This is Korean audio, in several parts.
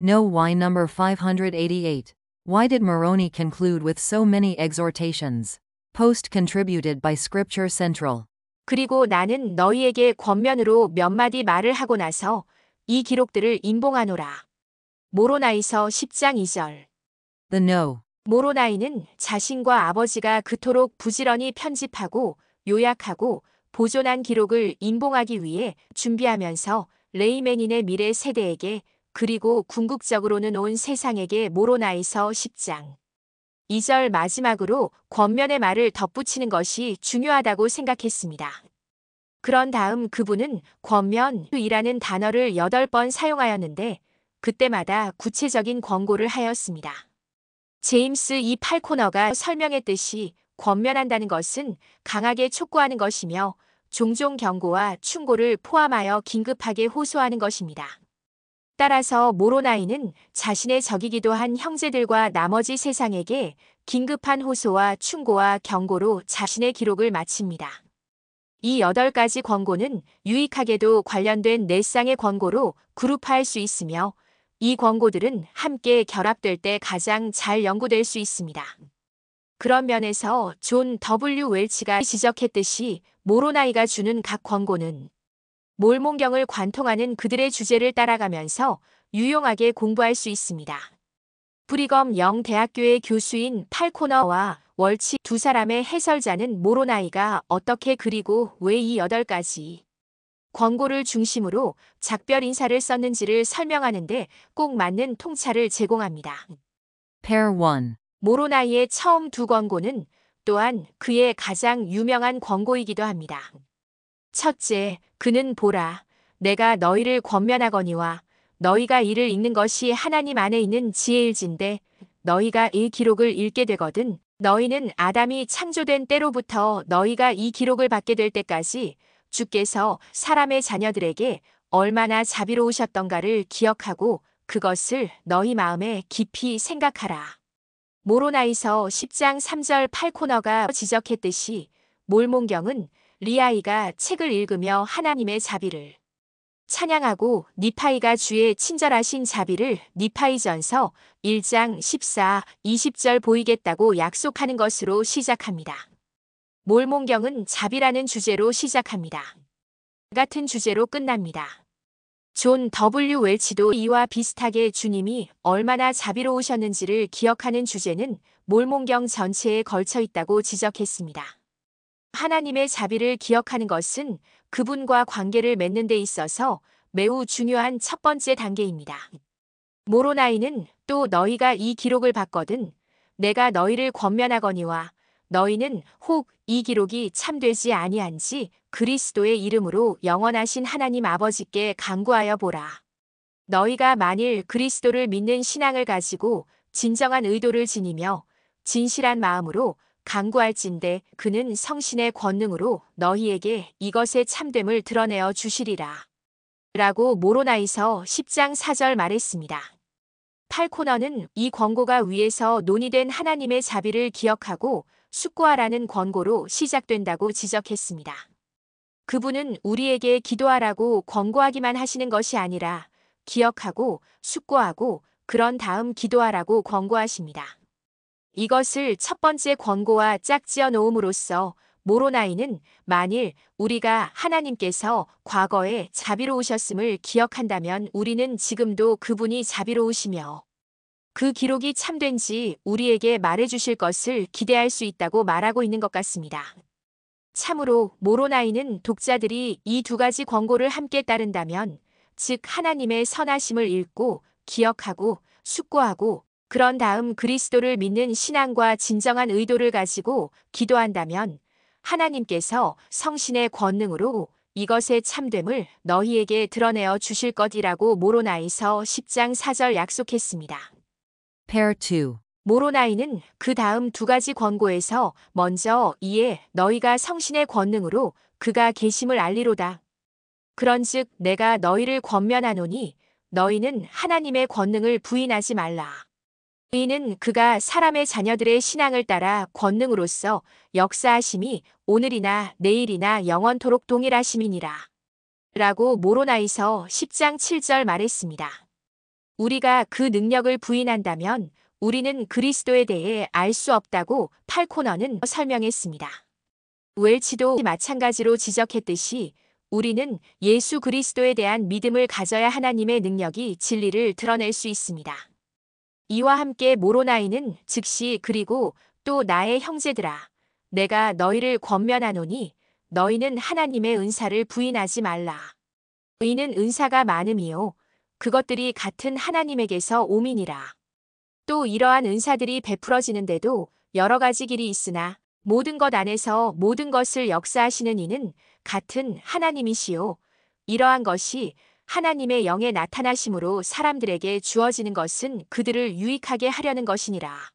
No. Why? Number 588. Why did Moroni conclude with so many exhortations? Post contributed by Scripture Central. 그리고 나는 너희에게 권면으로 몇 마디 말을 하고 나서 이 기록들을 인봉하노라. 모로나이서 10장 2절. The No. 모로나이는 자신과 아버지가 그토록 부지런히 편집하고 요약하고 보존한 기록을 인봉하기 위해 준비하면서 레이메닌의 미래 세대에게 그리고 궁극적으로는 온 세상에게 모로나이서 10장 2절 마지막으로 권면의 말을 덧붙이는 것이 중요하다고 생각했습니다. 그런 다음 그분은 권면이라는 단어를 8번 사용하였는데 그때마다 구체적인 권고를 하였습니다. 제임스 E. 팔코너가 설명했듯이 권면한다는 것은 강하게 촉구하는 것이며 종종 경고와 충고를 포함하여 긴급하게 호소하는 것입니다. 따라서 모로나이는 자신의 적이기도 한 형제들과 나머지 세상에게 긴급한 호소와 충고와 경고로 자신의 기록을 마칩니다. 이 8가지 권고는 유익하게도 관련된 4쌍의 권고로 그룹화할 수 있으며 이 권고들은 함께 결합될 때 가장 잘 연구될 수 있습니다. 그런 면에서 존 W. 웰치가 지적했듯이 모로나이가 주는 각 권고는 몰몬경을 관통하는 그들의 주제를 따라가면서 유용하게 공부할 수 있습니다. 브리검 영대학교의 교수인 팔코너와 월치 두 사람의 해설자는 모로나이가 어떻게 그리고 왜 이 8가지 권고를 중심으로 작별 인사를 썼는지를 설명하는데 꼭 맞는 통찰을 제공합니다. Pair 1. 모로나이의 처음 2 권고는 또한 그의 가장 유명한 권고이기도 합니다. 첫째, 그는 보라, 내가 너희를 권면하거니와 너희가 이를 읽는 것이 하나님 안에 있는 지혜일진데 너희가 이 기록을 읽게 되거든 너희는 아담이 창조된 때로부터 너희가 이 기록을 받게 될 때까지 주께서 사람의 자녀들에게 얼마나 자비로우셨던가를 기억하고 그것을 너희 마음에 깊이 생각하라. 모로나이서 10장 3절 팔코너가 지적했듯이 몰몬경은 리아이가 책을 읽으며 하나님의 자비를 찬양하고 니파이가 주의 친절하신 자비를 니파이전서 1장 14, 20절 보이겠다고 약속하는 것으로 시작합니다. 몰몬경은 자비라는 주제로 시작합니다. 같은 주제로 끝납니다. 존 W. 웰치도 이와 비슷하게 주님이 얼마나 자비로우셨는지를 기억하는 주제는 몰몬경 전체에 걸쳐 있다고 지적했습니다. 하나님의 자비를 기억하는 것은 그분과 관계를 맺는 데 있어서 매우 중요한 첫 번째 단계입니다. 모로나이는 또 너희가 이 기록을 받거든 내가 너희를 권면하거니와 너희는 혹 이 기록이 참되지 아니한지 그리스도의 이름으로 영원하신 하나님 아버지께 간구하여 보라. 너희가 만일 그리스도를 믿는 신앙을 가지고 진정한 의도를 지니며 진실한 마음으로 간구할진대 그는 성신의 권능으로 너희에게 이것의 참됨을 드러내어 주시리라. 라고 모로나이서 10장 4절 말했습니다. 팔코너는 이 권고가 위에서 논의된 하나님의 자비를 기억하고 숙고하라는 권고로 시작된다고 지적했습니다. 그분은 우리에게 기도하라고 권고하기만 하시는 것이 아니라 기억하고 숙고하고 그런 다음 기도하라고 권고하십니다. 이것을 첫 번째 권고와 짝지어 놓음으로써 모로나이는 만일 우리가 하나님께서 과거에 자비로우셨음을 기억한다면 우리는 지금도 그분이 자비로우시며 그 기록이 참된지 우리에게 말해주실 것을 기대할 수 있다고 말하고 있는 것 같습니다. 참으로 모로나이는 독자들이 이 2가지 권고를 함께 따른다면 즉 하나님의 선하심을 읽고 기억하고 숙고하고 그런 다음 그리스도를 믿는 신앙과 진정한 의도를 가지고 기도한다면 하나님께서 성신의 권능으로 이것의 참됨을 너희에게 드러내어 주실 것이라고 모로나이서 10장 4절 약속했습니다. Pair 2. 모로나이는 그 다음 2가지 권고에서 먼저 이에 너희가 성신의 권능으로 그가 계심을 알리로다. 그런즉 내가 너희를 권면하노니 너희는 하나님의 권능을 부인하지 말라. 이는 그가 사람의 자녀들의 신앙을 따라 권능으로서 역사하심이 오늘이나 내일이나 영원토록 동일하심이니라. 라고 모로나이서 10장 7절 말했습니다. 우리가 그 능력을 부인한다면 우리는 그리스도에 대해 알 수 없다고 팔코너는 설명했습니다. 웰치도 마찬가지로 지적했듯이 우리는 예수 그리스도에 대한 믿음을 가져야 하나님의 능력이 진리를 드러낼 수 있습니다. 이와 함께 모로나이는 즉시 그리고 또 나의 형제들아 내가 너희를 권면하노니 너희는 하나님의 은사를 부인하지 말라. 이는 은사가 많음이요 그것들이 같은 하나님에게서 오미니라. 또 이러한 은사들이 베풀어지는데도 여러 가지 길이 있으나 모든 것 안에서 모든 것을 역사하시는 이는 같은 하나님이시요. 이러한 것이 하나님의 영에 나타나심으로 사람들에게 주어지는 것은 그들을 유익하게 하려는 것이니라.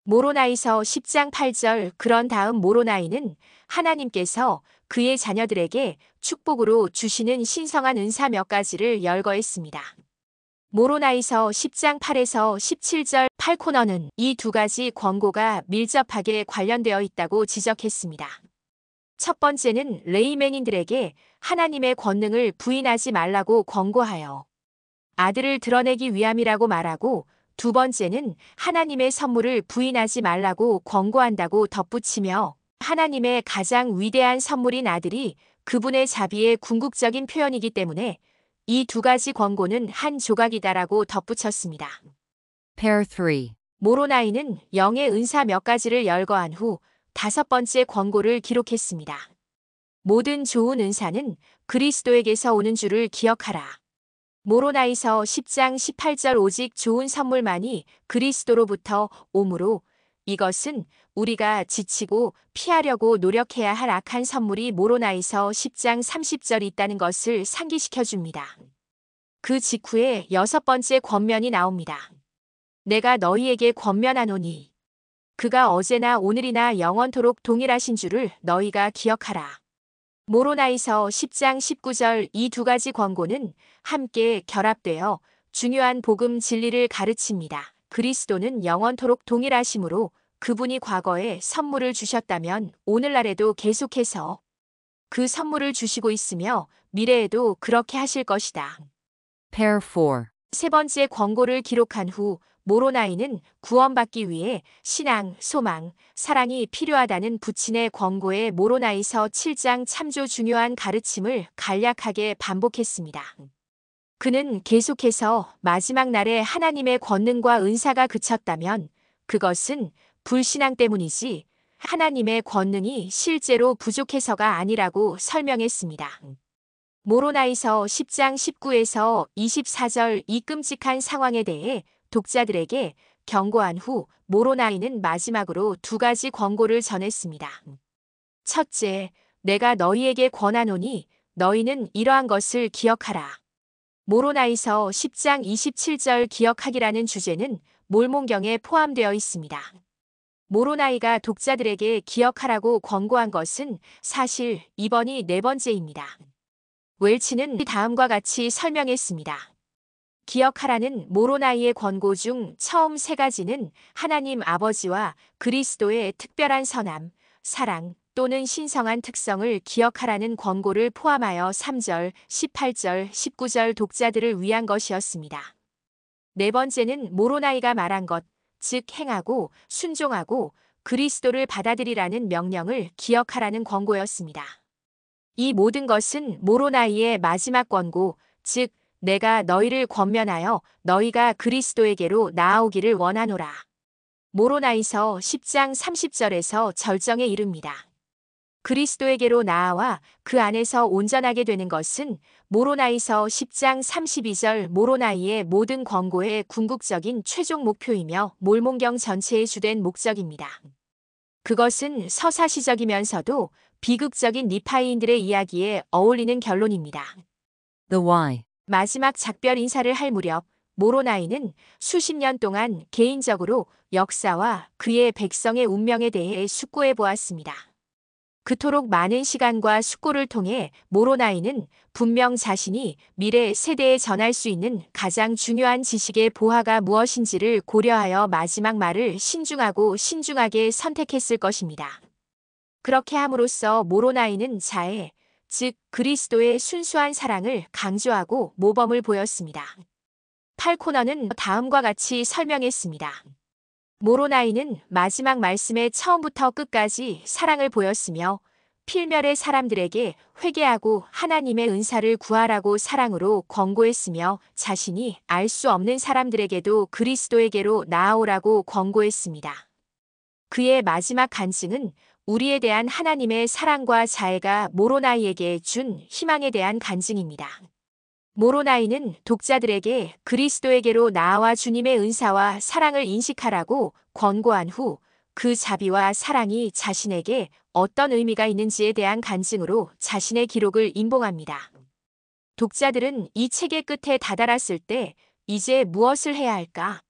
모로나이서 10장 8절 그런 다음 모로나이는 하나님께서 그의 자녀들에게 축복으로 주시는 신성한 은사 몇 가지를 열거했습니다. 모로나이서 10장 8에서 17절 팔코너는 이 두 가지 권고가 밀접하게 관련되어 있다고 지적했습니다. 첫 번째는 레이맨인들에게 하나님의 권능을 부인하지 말라고 권고하여 아들을 드러내기 위함이라고 말하고 두 번째는 하나님의 선물을 부인하지 말라고 권고한다고 덧붙이며 하나님의 가장 위대한 선물인 아들이 그분의 자비의 궁극적인 표현이기 때문에 이 두 가지 권고는 한 조각이다라고 덧붙였습니다. Pair 3. 모로나이는 영의 은사 몇 가지를 열거한 후 다섯 번째 권고를 기록했습니다. 모든 좋은 은사는 그리스도에게서 오는 줄을 기억하라. 모로나이서 10장 18절 오직 좋은 선물만이 그리스도로부터 오므로 이것은 우리가 지치고 피하려고 노력해야 할 악한 선물이 모로나이서 10장 30절 있다는 것을 상기시켜 줍니다. 그 직후에 여섯 번째 권면이 나옵니다. 내가 너희에게 권면하노니 그가 어제나 오늘이나 영원토록 동일하신 줄을 너희가 기억하라. 모로나이서 10장 19절 이 두 가지 권고는 함께 결합되어 중요한 복음 진리를 가르칩니다. 그리스도는 영원토록 동일하심으로 그분이 과거에 선물을 주셨다면 오늘날에도 계속해서 그 선물을 주시고 있으며 미래에도 그렇게 하실 것이다. Pair 4. 세 번째 권고를 기록한 후 모로나이는 구원받기 위해 신앙, 소망, 사랑이 필요하다는 부친의 권고에 모로나이서 7장 참조 중요한 가르침을 간략하게 반복했습니다. 그는 계속해서 마지막 날에 하나님의 권능과 은사가 그쳤다면 그것은 불신앙 때문이지 하나님의 권능이 실제로 부족해서가 아니라고 설명했습니다. 모로나이서 10장 19에서 24절 이 끔찍한 상황에 대해 독자들에게 경고한 후 모로나이는 마지막으로 두 가지 권고를 전했습니다. 첫째, 내가 너희에게 권하노니 너희는 이러한 것을 기억하라. 모로나이서 10장 27절 기억하기라는 주제는 몰몬경에 포함되어 있습니다. 모로나이가 독자들에게 기억하라고 권고한 것은 사실 이번이 네 번째입니다. 웰치는 다음과 같이 설명했습니다. 기억하라는 모로나이의 권고 중 처음 세 가지는 하나님 아버지와 그리스도의 특별한 선함, 사랑 또는 신성한 특성을 기억하라는 권고를 포함하여 3절, 18절, 19절 독자들을 위한 것이었습니다. 네 번째는 모로나이가 말한 것, 즉 행하고 순종하고 그리스도를 받아들이라는 명령을 기억하라는 권고였습니다. 이 모든 것은 모로나이의 마지막 권고, 즉 내가 너희를 권면하여 너희가 그리스도에게로 나아오기를 원하노라. 모로나이서 10장 30절에서 절정에 이릅니다. 그리스도에게로 나아와 그 안에서 온전하게 되는 것은 모로나이서 10장 32절 모로나이의 모든 권고의 궁극적인 최종 목표이며 몰몬경 전체의 주된 목적입니다. 그것은 서사시적이면서도 비극적인 니파이인들의 이야기에 어울리는 결론입니다. The why. 마지막 작별 인사를 할 무렵 모로나이는 수십 년 동안 개인적으로 역사와 그의 백성의 운명에 대해 숙고해 보았습니다. 그토록 많은 시간과 숙고를 통해 모로나이는 분명 자신이 미래 세대에 전할 수 있는 가장 중요한 지식의 보화가 무엇인지를 고려하여 마지막 말을 신중하게 선택했을 것입니다. 그렇게 함으로써 모로나이는 자애, 즉 그리스도의 순수한 사랑을 강조하고 모범을 보였습니다. 팔코너는 다음과 같이 설명했습니다. 모로나이는 마지막 말씀에 처음부터 끝까지 사랑을 보였으며 필멸의 사람들에게 회개하고 하나님의 은사를 구하라고 사랑으로 권고했으며 자신이 알 수 없는 사람들에게도 그리스도에게로 나아오라고 권고했습니다. 그의 마지막 간증은 우리에 대한 하나님의 사랑과 자애가 모로나이에게 준 희망에 대한 간증입니다. 모로나이는 독자들에게 그리스도에게로 나아와 주님의 은사와 사랑을 인식하라고 권고한 후 그 자비와 사랑이 자신에게 어떤 의미가 있는지에 대한 간증으로 자신의 기록을 임봉합니다. 독자들은 이 책의 끝에 다다랐을 때 이제 무엇을 해야 할까?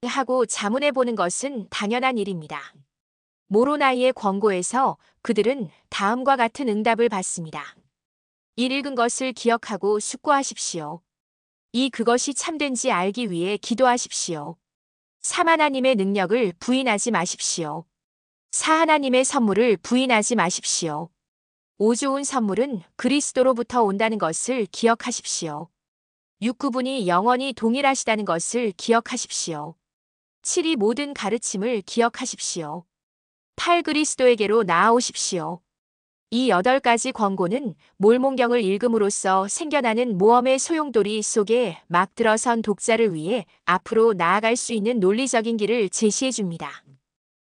하고 자문해 보는 것은 당연한 일입니다. 모로나이의 권고에서 그들은 다음과 같은 응답을 받습니다. 이 읽은 것을 기억하고 숙고하십시오. 그것이 참된지 알기 위해 기도하십시오. 3. 하나님의 능력을 부인하지 마십시오. 4. 하나님의 선물을 부인하지 마십시오. 5. 좋은 선물은 그리스도로부터 온다는 것을 기억하십시오. 6. 그분이 영원히 동일하시다는 것을 기억하십시오. 7. 모든 가르침을 기억하십시오. 8. 그리스도에게로 나아오십시오. 이 8가지 권고는 몰몬경을 읽음으로써 생겨나는 모험의 소용돌이 속에 막 들어선 독자를 위해 앞으로 나아갈 수 있는 논리적인 길을 제시해 줍니다.